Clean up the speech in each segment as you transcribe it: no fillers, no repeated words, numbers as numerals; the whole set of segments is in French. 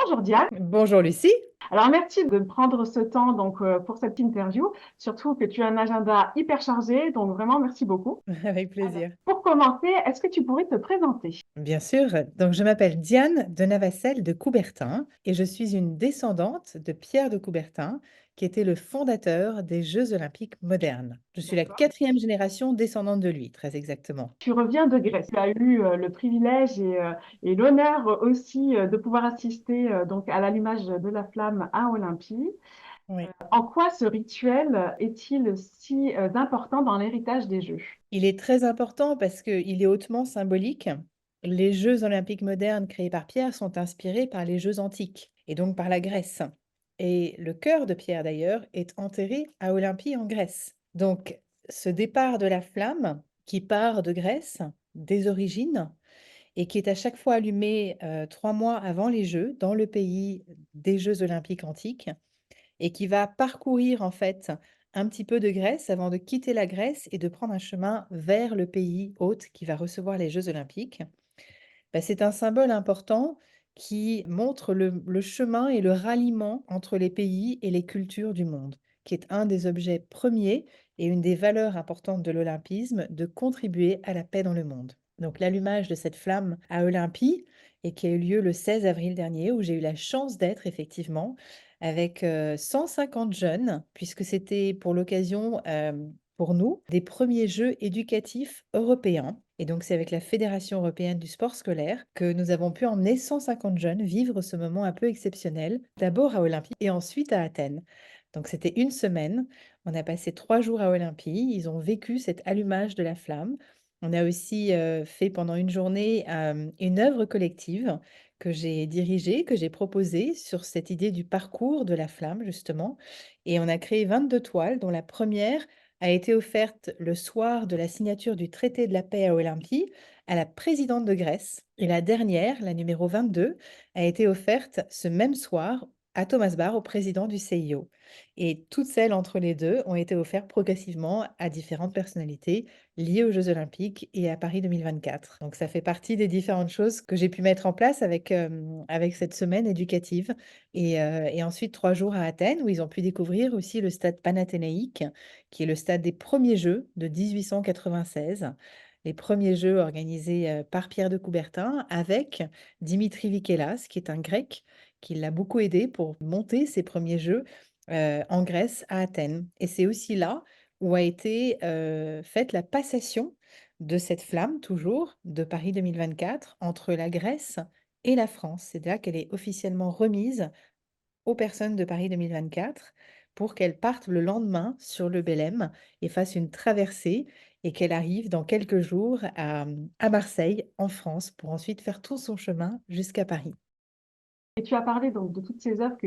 Bonjour Diane. Bonjour Lucie. Alors merci de prendre ce temps pour cette interview, surtout que tu as un agenda hyper chargé, donc vraiment merci beaucoup. Avec Alors, plaisir. pour commencer, est-ce que tu pourrais te présenter? Bien sûr. Donc, je m'appelle Diane de Navassel de Coubertin et je suis une descendante de Pierre de Coubertin, qui était le fondateur des Jeux olympiques modernes. Je suis la D'accord. quatrième génération descendante de lui, très exactement. Tu reviens de Grèce. Tu as eu le privilège et l'honneur aussi de pouvoir assister à l'allumage de la flamme à Olympie. Oui. En quoi ce rituel est-il si important dans l'héritage des Jeux? Il est très important parce qu'il est hautement symbolique. Les Jeux olympiques modernes créés par Pierre sont inspirés par les Jeux antiques et donc par la Grèce. Et le cœur de Pierre, d'ailleurs, est enterré à Olympie en Grèce. Donc, ce départ de la flamme qui part de Grèce, des origines, et qui est à chaque fois allumé 3 mois avant les Jeux, dans le pays des Jeux olympiques antiques, et qui va parcourir en fait un petit peu de Grèce avant de quitter la Grèce et de prendre un chemin vers le pays hôte qui va recevoir les Jeux olympiques. Bah, c'est un symbole important qui montre le chemin et le ralliement entre les pays et les cultures du monde, qui est un des objets premiers et une des valeurs importantes de l'olympisme, de contribuer à la paix dans le monde. Donc l'allumage de cette flamme à Olympie, et qui a eu lieu le 16 avril dernier, où j'ai eu la chance d'être effectivement avec 150 jeunes, puisque c'était pour l'occasion pour nous, des premiers Jeux éducatifs européens. Et donc, c'est avec la Fédération européenne du sport scolaire que nous avons pu emmener 150 jeunes vivre ce moment un peu exceptionnel, d'abord à Olympie et ensuite à Athènes. Donc, c'était une semaine. On a passé 3 jours à Olympie. Ils ont vécu cet allumage de la flamme. On a aussi fait pendant une journée une œuvre collective que j'ai dirigée, que j'ai proposée sur cette idée du parcours de la flamme, justement. Et on a créé 22 toiles, dont la première a été offerte le soir de la signature du traité de la paix à Olympie à la présidente de Grèce. Et la dernière, la numéro 22, a été offerte ce même soir à Thomas Bach, au président du CIO. Et toutes celles entre les deux ont été offertes progressivement à différentes personnalités liées aux Jeux olympiques et à Paris 2024. Donc ça fait partie des différentes choses que j'ai pu mettre en place avec cette semaine éducative. Et ensuite 3 jours à Athènes, où ils ont pu découvrir aussi le stade panathénaïque, qui est le stade des premiers Jeux de 1896. Les premiers Jeux organisés par Pierre de Coubertin avec Dimitri Vikelas, qui est un Grec, qui l'a beaucoup aidé pour monter ces premiers Jeux en Grèce, à Athènes. Et c'est aussi là où a été faite la passation de cette flamme, toujours, de Paris 2024, entre la Grèce et la France. C'est là qu'elle est officiellement remise aux personnes de Paris 2024 pour qu'elles partent le lendemain sur le Belém et fassent une traversée et qu'elle arrive dans quelques jours à Marseille, en France, pour ensuite faire tout son chemin jusqu'à Paris. Et tu as parlé donc de toutes ces œuvres que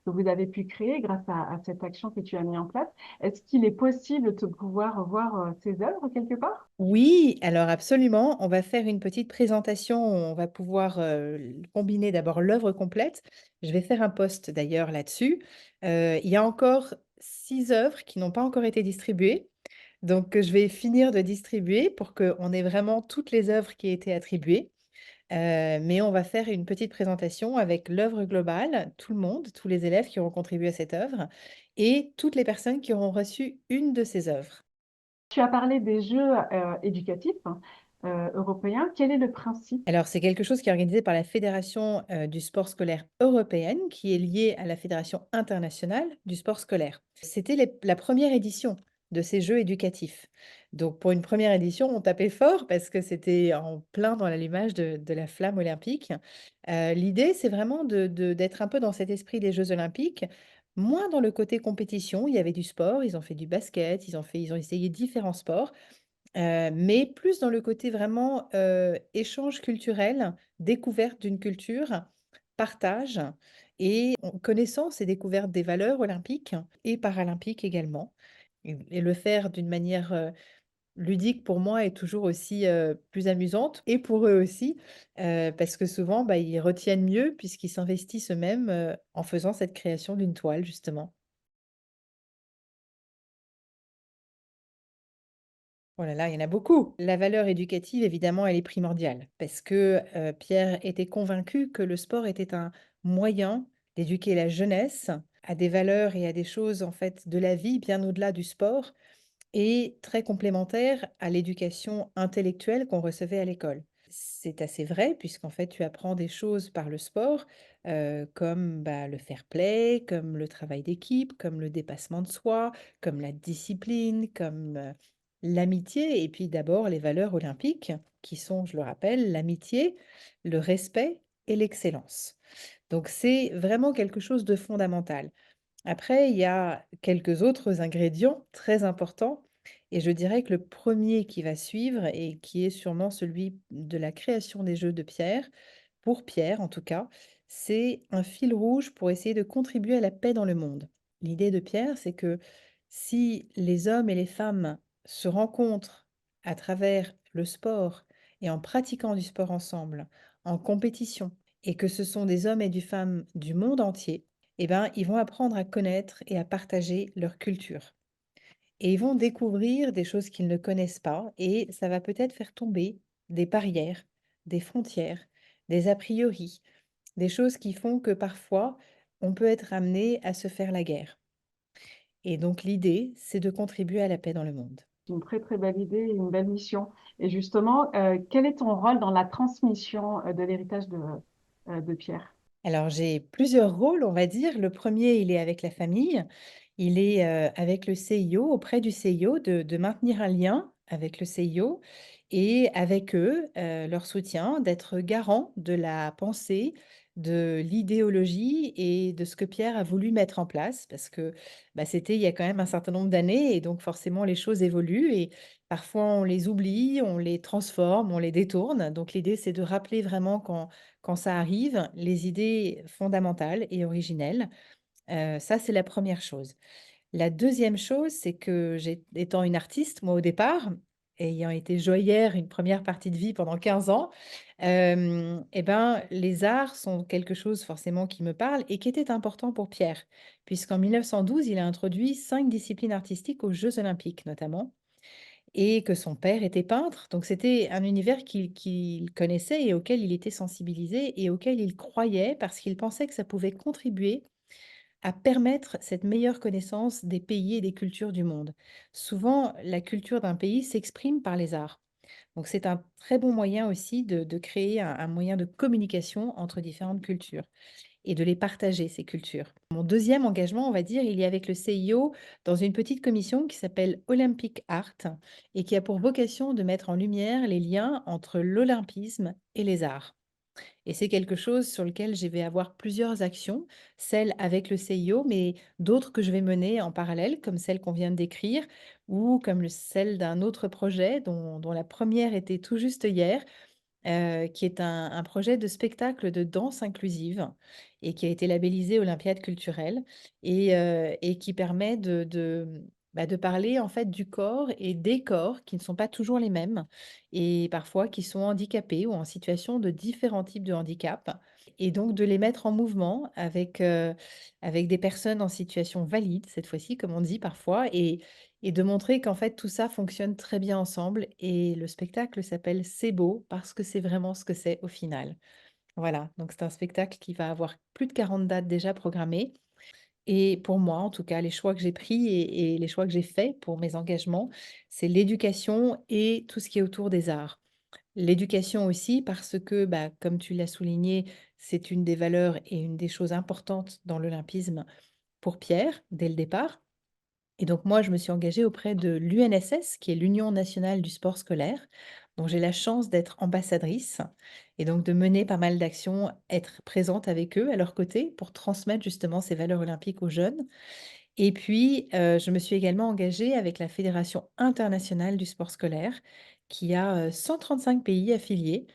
vous avez pu créer grâce à cette action que tu as mis en place. Est-ce qu'il est possible de pouvoir voir ces œuvres quelque part? Oui, alors absolument. On va faire une petite présentation. On va pouvoir combiner d'abord l'œuvre complète. Je vais faire un post d'ailleurs là-dessus. Il y a encore 6 œuvres qui n'ont pas encore été distribuées. Donc, je vais finir de distribuer pour qu'on ait vraiment toutes les œuvres qui aient été attribuées. Mais on va faire une petite présentation avec l'œuvre globale, tout le monde, tous les élèves qui auront contribué à cette œuvre et toutes les personnes qui auront reçu une de ces œuvres. Tu as parlé des Jeux éducatifs européens. Quel est le principe? Alors, c'est quelque chose qui est organisé par la Fédération du sport scolaire européenne, qui est liée à la Fédération internationale du sport scolaire. C'était la première édition de ces Jeux éducatifs. Donc, pour une première édition, on tapait fort parce que c'était en plein dans l'allumage de la flamme olympique. L'idée, c'est vraiment d'être un peu dans cet esprit des Jeux olympiques, moins dans le côté compétition. Il y avait du sport, ils ont fait du basket, ils ont essayé différents sports. Mais plus dans le côté vraiment, échange culturel, découverte d'une culture, partage et connaissance et découverte des valeurs olympiques et paralympiques également. Et le faire d'une manière, ludique pour moi est toujours aussi, plus amusante et pour eux aussi, parce que souvent, bah, ils retiennent mieux puisqu'ils s'investissent eux-mêmes, en faisant cette création d'une toile justement. Oh là là, il y en a beaucoup. La valeur éducative, évidemment, elle est primordiale parce que Pierre était convaincu que le sport était un moyen d'éduquer la jeunesse à des valeurs et à des choses, en fait, de la vie, bien au-delà du sport et très complémentaire à l'éducation intellectuelle qu'on recevait à l'école. C'est assez vrai puisqu'en fait, tu apprends des choses par le sport, comme, bah, le fair play, comme le travail d'équipe, comme le dépassement de soi, comme la discipline, comme, l'amitié et puis d'abord les valeurs olympiques qui sont, je le rappelle, l'amitié, le respect et l'excellence. Donc c'est vraiment quelque chose de fondamental. Après, il y a quelques autres ingrédients très importants et je dirais que le premier qui va suivre et qui est sûrement celui de la création des jeux de pierre, pour Pierre en tout cas, c'est un fil rouge pour essayer de contribuer à la paix dans le monde. L'idée de Pierre, c'est que si les hommes et les femmes se rencontrent à travers le sport et en pratiquant du sport ensemble, en compétition, et que ce sont des hommes et des femmes du monde entier, eh ben, ils vont apprendre à connaître et à partager leur culture. Et ils vont découvrir des choses qu'ils ne connaissent pas et ça va peut-être faire tomber des barrières, des frontières, des a priori, des choses qui font que parfois on peut être amené à se faire la guerre. Et donc l'idée, c'est de contribuer à la paix dans le monde. C'est une très très belle idée et une belle mission. Et justement, quel est ton rôle dans la transmission de l'héritage de Pierre? Alors j'ai plusieurs rôles, on va dire. Le premier, il est avec la famille. Il est, avec le CIO, auprès du CIO, de maintenir un lien avec le CIO et avec eux, leur soutien, d'être garant de la pensée, de l'idéologie et de ce que Pierre a voulu mettre en place. Parce que, bah, c'était il y a quand même un certain nombre d'années et donc forcément les choses évoluent et parfois on les oublie, on les transforme, on les détourne. Donc l'idée, c'est de rappeler vraiment quand ça arrive, les idées fondamentales et originelles. Ça, c'est la première chose. La deuxième chose, c'est que étant une artiste, moi, au départ, ayant été joaillère une première partie de vie pendant 15 ans, et ben, les arts sont quelque chose forcément qui me parle et qui était important pour Pierre, puisqu'en 1912, il a introduit 5 disciplines artistiques aux Jeux olympiques notamment et que son père était peintre. Donc c'était un univers qu'il connaissait et auquel il était sensibilisé et auquel il croyait parce qu'il pensait que ça pouvait contribuer à permettre cette meilleure connaissance des pays et des cultures du monde. Souvent, la culture d'un pays s'exprime par les arts. Donc c'est un très bon moyen aussi de créer un moyen de communication entre différentes cultures et de les partager, ces cultures. Mon deuxième engagement, on va dire, il est avec le CIO dans une petite commission qui s'appelle Olympic Art et qui a pour vocation de mettre en lumière les liens entre l'olympisme et les arts. Et c'est quelque chose sur lequel je vais avoir plusieurs actions, celles avec le CIO, mais d'autres que je vais mener en parallèle, comme celle qu'on vient de décrire, ou comme celle d'un autre projet dont la première était tout juste hier, qui est un projet de spectacle de danse inclusive et qui a été labellisé Olympiade culturelle et qui permet de parler en fait du corps et des corps qui ne sont pas toujours les mêmes et parfois qui sont handicapés ou en situation de différents types de handicap et donc de les mettre en mouvement avec des personnes en situation valide, cette fois-ci, comme on dit parfois et de montrer qu'en fait tout ça fonctionne très bien ensemble et le spectacle s'appelle C'est beau parce que c'est vraiment ce que c'est au final. Voilà, donc c'est un spectacle qui va avoir plus de 40 dates déjà programmées et pour moi, en tout cas, les choix que j'ai pris et les choix que j'ai faits pour mes engagements, c'est l'éducation et tout ce qui est autour des arts. L'éducation aussi parce que, bah, comme tu l'as souligné, c'est une des valeurs et une des choses importantes dans l'olympisme pour Pierre, dès le départ. Et donc moi, je me suis engagée auprès de l'UNSS, qui est l'Union nationale du sport scolaire, dont j'ai la chance d'être ambassadrice et donc de mener pas mal d'actions, être présente avec eux, à leur côté, pour transmettre justement ces valeurs olympiques aux jeunes. Et puis, je me suis également engagée avec la Fédération internationale du sport scolaire qui a, 135 pays affiliés.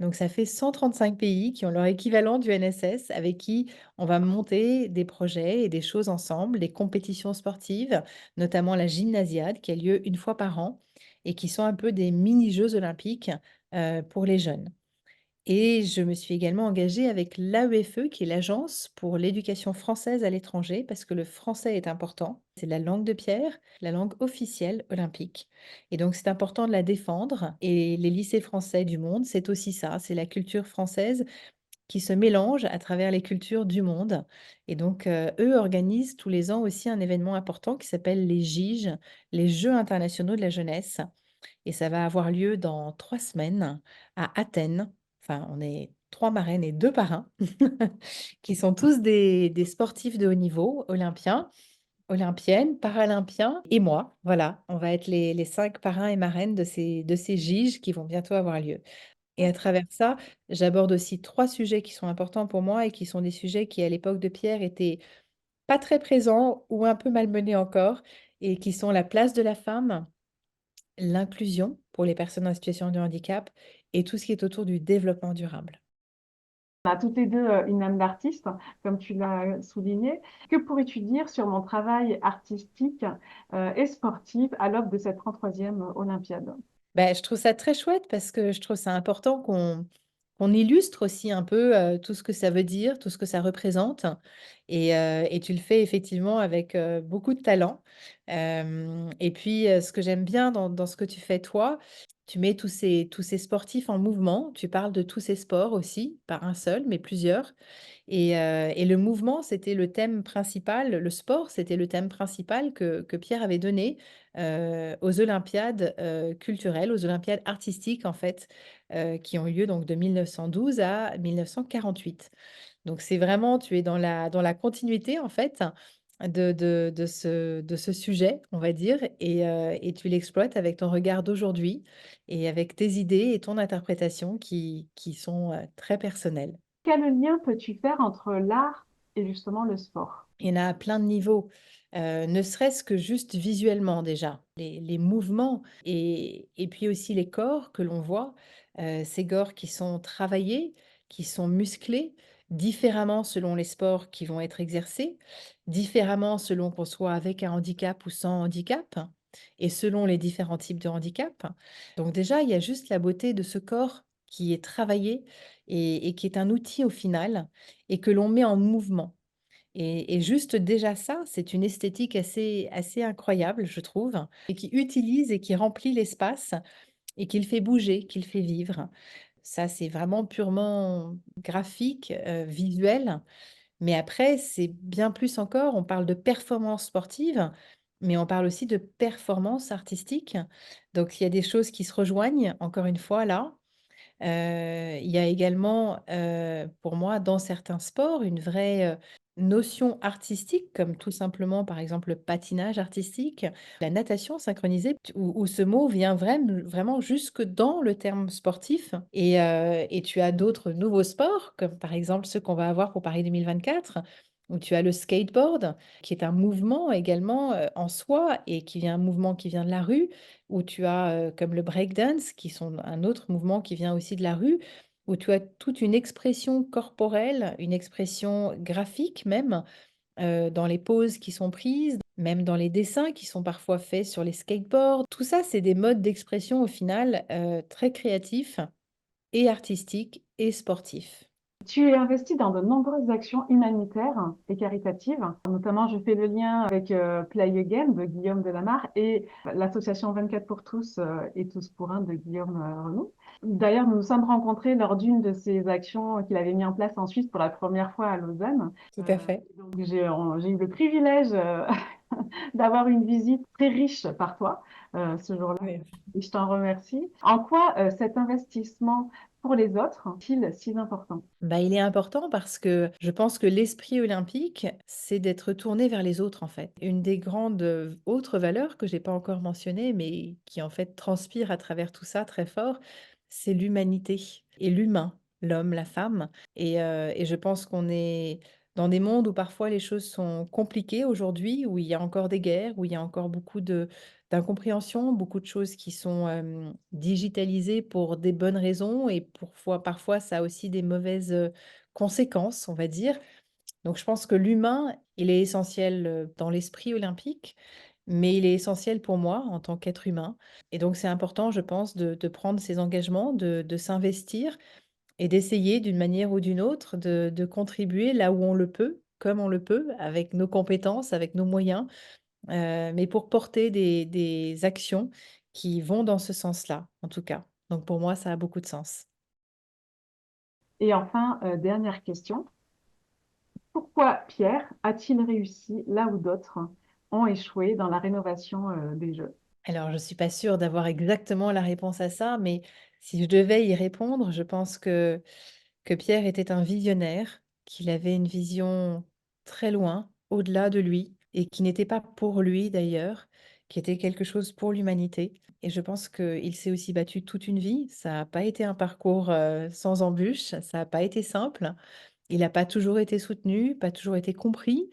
Donc ça fait 135 pays qui ont leur équivalent du NSS avec qui on va monter des projets et des choses ensemble, des compétitions sportives, notamment la gymnasiade qui a lieu une fois par an et qui sont un peu des mini jeux olympiques, pour les jeunes. Et je me suis également engagée avec l'AEFE, qui est l'Agence pour l'éducation française à l'étranger, parce que le français est important. C'est la langue de pierre, la langue officielle olympique. Et donc, c'est important de la défendre. Et les lycées français du monde, c'est aussi ça, c'est la culture française qui se mélangent à travers les cultures du monde. Et donc, eux organisent tous les ans aussi un événement important qui s'appelle les JIJ, les Jeux internationaux de la jeunesse. Et ça va avoir lieu dans 3 semaines à Athènes. Enfin, on est 3 marraines et 2 parrains qui sont tous des sportifs de haut niveau, olympiens, olympiennes, paralympiens et moi. Voilà, on va être les 5 parrains et marraines de ces JIJ qui vont bientôt avoir lieu. Et à travers ça, j'aborde aussi 3 sujets qui sont importants pour moi et qui sont des sujets qui, à l'époque de Pierre, étaient pas très présents ou un peu malmenés encore et qui sont la place de la femme, l'inclusion pour les personnes en situation de handicap et tout ce qui est autour du développement durable. On a toutes les deux une âme d'artiste, comme tu l'as souligné. Que pourrais-tu dire sur mon travail artistique et sportif à l'aube de cette 33e Olympiade? Ben, je trouve ça très chouette parce que je trouve ça important qu'on illustre aussi un peu, tout ce que ça veut dire, tout ce que ça représente et tu le fais effectivement avec, beaucoup de talent. Et puis, ce que j'aime bien dans ce que tu fais toi, tu mets tous ces sportifs en mouvement. Tu parles de tous ces sports aussi, pas un seul, mais plusieurs. Et le mouvement, c'était le thème principal, le sport, c'était le thème principal que Pierre avait donné, aux olympiades, culturelles, aux olympiades artistiques en fait, qui ont eu lieu donc de 1912 à 1948. Donc c'est vraiment tu es dans la continuité en fait de ce sujet, on va dire et tu l'exploites avec ton regard d'aujourd'hui et avec tes idées et ton interprétation qui sont, très personnelles. Quel lien peux-tu faire entre l'art et justement le sport? Il y en a à plein de niveaux, ne serait-ce que juste visuellement déjà. Les mouvements et puis aussi les corps que l'on voit, ces corps qui sont travaillés, qui sont musclés, différemment selon les sports qui vont être exercés, différemment selon qu'on soit avec un handicap ou sans handicap et selon les différents types de handicap. Donc déjà, il y a juste la beauté de ce corps qui est travaillé et qui est un outil au final et que l'on met en mouvement. Et juste déjà ça, c'est une esthétique assez incroyable, je trouve et qui utilise et qui remplit l'espace et qui le fait bouger, qui le fait vivre. Ça, c'est vraiment purement graphique, visuel, mais après, c'est bien plus encore. On parle de performance sportive, mais on parle aussi de performance artistique. Donc il y a des choses qui se rejoignent, encore une fois, là. Il y a également, pour moi, dans certains sports, une vraie, notion artistique, comme tout simplement, par exemple, le patinage artistique, la natation synchronisée, où ce mot vient vraiment jusque dans le terme sportif et tu as d'autres nouveaux sports, comme par exemple ceux qu'on va avoir pour Paris 2024, où tu as le skateboard, qui est un mouvement également, en soi et un mouvement qui vient de la rue, où tu as, comme le breakdance, qui sont un autre mouvement qui vient aussi de la rue, où tu as toute une expression corporelle, une expression graphique même, dans les poses qui sont prises, même dans les dessins qui sont parfois faits sur les skateboards. Tout ça, c'est des modes d'expression au final, très créatifs et artistiques et sportifs. Tu es investi dans de nombreuses actions humanitaires et caritatives. Notamment, je fais le lien avec Play Again de Guillaume Delamarre et l'association 24 pour tous et tous pour un de Guillaume Renaud. D'ailleurs, nous nous sommes rencontrés lors d'une de ces actions qu'il avait mis en place en Suisse pour la première fois à Lausanne. Tout à fait. Donc, j'ai eu le privilège d'avoir une visite très riche par toi ce jour-là. Oui. Et je t'en remercie. En quoi cet investissement pour les autres est-il si important? Bah, il est important parce que je pense que l'esprit olympique, c'est d'être tourné vers les autres, en fait. Une des grandes, autres valeurs que j'ai pas encore mentionnées, mais qui, en fait, transpire à travers tout ça très fort, c'est l'humanité et l'humain, l'homme, la femme et je pense qu'on est dans des mondes où parfois les choses sont compliquées aujourd'hui, où il y a encore des guerres, où il y a encore beaucoup d'incompréhension, beaucoup de choses qui sont, digitalisées pour des bonnes raisons et parfois ça a aussi des mauvaises, conséquences, on va dire. Donc je pense que l'humain, il est essentiel, dans l'esprit olympique, mais il est essentiel pour moi en tant qu'être humain et donc c'est important, je pense, de prendre ces engagements, de s'investir et d'essayer d'une manière ou d'une autre de contribuer là où on le peut, comme on le peut, avec nos compétences, avec nos moyens. Mais pour porter des actions qui vont dans ce sens-là, en tout cas. Donc pour moi, ça a beaucoup de sens. Et enfin, dernière question. Pourquoi Pierre a-t-il réussi là où d'autres ont échoué dans la rénovation des jeux? Alors, je suis pas sûre d'avoir exactement la réponse à ça, mais si je devais y répondre, je pense que Pierre était un visionnaire, qu'il avait une vision très loin, au-delà de lui, et qui n'était pas pour lui d'ailleurs, qui était quelque chose pour l'humanité. Et je pense qu'il s'est aussi battu toute une vie. Ça n'a pas été un parcours sans embûches, ça n'a pas été simple. Il n'a pas toujours été soutenu, pas toujours été compris.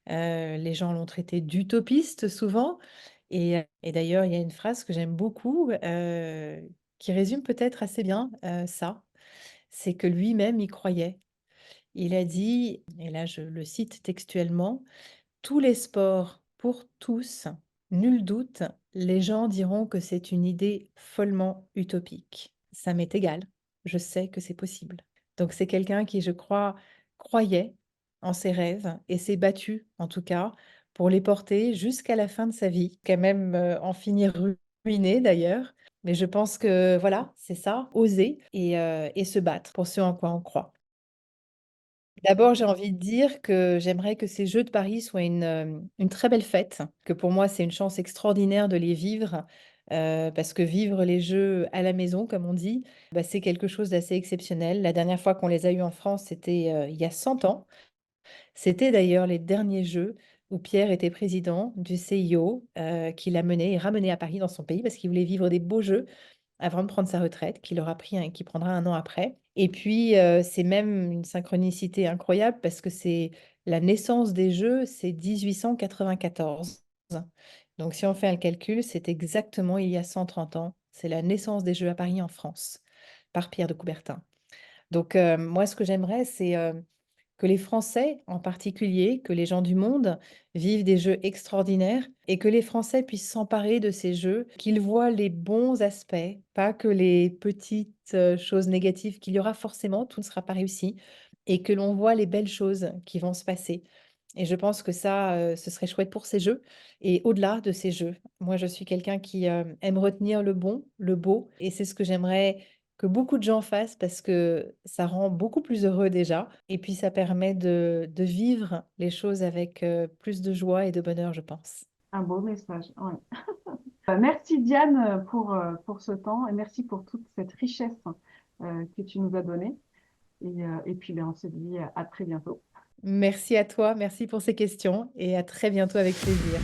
Les gens l'ont traité d'utopiste souvent. Et d'ailleurs, il y a une phrase que j'aime beaucoup qui résume peut-être assez bien ça, c'est que lui-même y croyait. Il a dit, et là je le cite textuellement: «Tous les sports pour tous, nul doute, les gens diront que c'est une idée follement utopique. Ça m'est égal, je sais que c'est possible». Donc c'est quelqu'un qui, je crois, croyait en ses rêves et s'est battu, en tout cas, pour les porter jusqu'à la fin de sa vie, quand même en finir ruiné d'ailleurs. Mais je pense que voilà, c'est ça, oser et se battre pour ce en quoi on croit. D'abord, j'ai envie de dire que j'aimerais que ces Jeux de Paris soient une très belle fête, que pour moi, c'est une chance extraordinaire de les vivre, parce que vivre les Jeux à la maison, comme on dit, bah, c'est quelque chose d'assez exceptionnel. La dernière fois qu'on les a eus en France, c'était, il y a 100 ans. C'était d'ailleurs les derniers Jeux où Pierre était président du CIO, qu'il a menés et ramenés à Paris dans son pays parce qu'il voulait vivre des beaux Jeux avant de prendre sa retraite, qu'il aura pris un qu'il prendra 1 an après. Et puis, c'est même une synchronicité incroyable parce que c'est la naissance des Jeux, c'est 1894. Donc si on fait un calcul, c'est exactement il y a 130 ans. C'est la naissance des Jeux à Paris en France, par Pierre de Coubertin. Donc, moi ce que j'aimerais, c'est, que les Français en particulier, que les gens du monde vivent des jeux extraordinaires et que les Français puissent s'emparer de ces jeux, qu'ils voient les bons aspects, pas que les petites choses négatives qu'il y aura forcément, tout ne sera pas réussi, et que l'on voit les belles choses qui vont se passer. Et je pense que ça, ce serait chouette pour ces jeux et au-delà de ces jeux. Moi, je suis quelqu'un qui aime retenir le bon, le beau, et c'est ce que j'aimerais que beaucoup de gens fassent parce que ça rend beaucoup plus heureux déjà et puis ça permet de vivre les choses avec, plus de joie et de bonheur, je pense. Un beau message, oui. Merci Diane pour ce temps et merci pour toute cette richesse que tu nous as donnée. Et puis, ben, on se dit à très bientôt. Merci à toi, merci pour ces questions et à très bientôt avec plaisir.